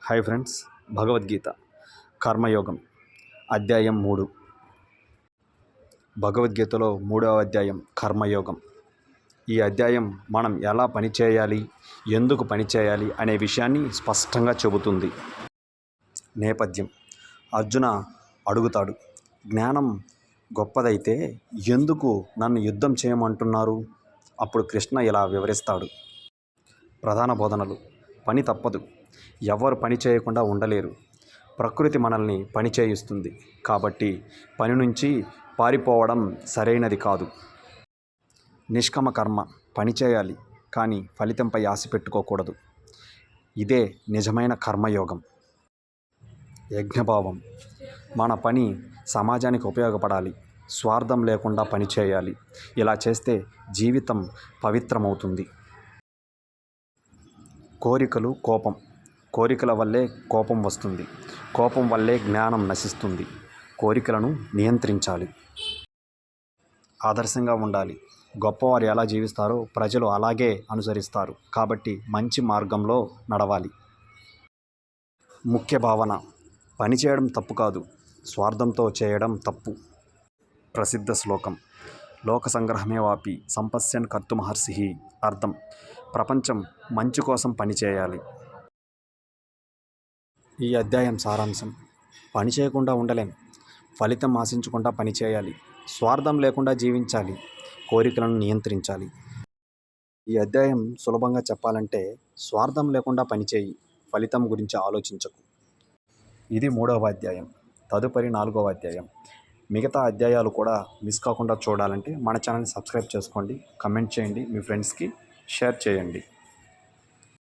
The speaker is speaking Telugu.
హాయ్ ఫ్రెండ్స్, భగవద్గీత కర్మయోగం అధ్యాయం 3. భగవద్గీతలో 3వ అధ్యాయం కర్మయోగం. ఈ అధ్యాయం మనం ఎలా పనిచేయాలి, ఎందుకు పనిచేయాలి అనే విషయాన్ని స్పష్టంగా చెబుతుంది. నేపథ్యం: అర్జున అడుగుతాడు, జ్ఞానం గొప్పదైతే ఎందుకు నన్ను యుద్ధం చేయమంటున్నారు? అప్పుడు కృష్ణ ఇలా వివరిస్తాడు. ప్రధాన బోధనలు: పని తప్పదు, ఎవరు పని చేయకుండా ఉండలేరు. ప్రకృతి మనల్ని పని చేయిస్తుంది, కాబట్టి పని నుంచి పారిపోవడం సరైనది కాదు. నిష్కామ కర్మ: పని చేయాలి, కానీ ఫలితంపై ఆశ పెట్టుకోకూడదు. ఇదే నిజమైన కర్మయోగం. యజ్ఞభావం: మన పని సమాజానికి ఉపయోగపడాలి, స్వార్థం లేకుండా పని చేయాలి. ఇలా చేస్తే జీవితం పవిత్రమవుతుంది. కోరికలు, కోపం: కోరికల వల్లే కోపం వస్తుంది, కోపం వల్లే జ్ఞానం నశిస్తుంది. కోరికలను నియంత్రించాలి. ఆదర్శంగా ఉండాలి: గొప్పవారు ఎలా జీవిస్తారో ప్రజలు అలాగే అనుసరిస్తారు, కాబట్టి మంచి మార్గంలో నడవాలి. ముఖ్య భావన: పని చేయడం తప్పు కాదు, స్వార్థంతో చేయడం తప్పు. ప్రసిద్ధ శ్లోకం: లోక సంగ్రహమేవాపి సంపశ్యన్ కర్తుమహర్షి. అర్థం: ప్రపంచం మంచి కోసం పనిచేయాలి. ఈ అధ్యాయం సారాంశం: పని చేయకుండా ఉండలేం, ఫలితం ఆశించకుండా పని చేయాలి, స్వార్థం లేకుండా జీవించాలి, కోరికలను నియంత్రించాలి. ఈ అధ్యాయం సులభంగా చెప్పాలంటే, స్వార్థం లేకుండా పనిచేయి, ఫలితం గురించి ఆలోచించకు. ఇది 3వ అధ్యాయం. తదుపరి 4వ అధ్యాయం. మిగతా అధ్యాయాలు కూడా మిస్ కాకుండా చూడాలంటే మన ఛానల్ని సబ్స్క్రైబ్ చేసుకోండి, కమెంట్ చేయండి, మీ ఫ్రెండ్స్కి షేర్ చేయండి.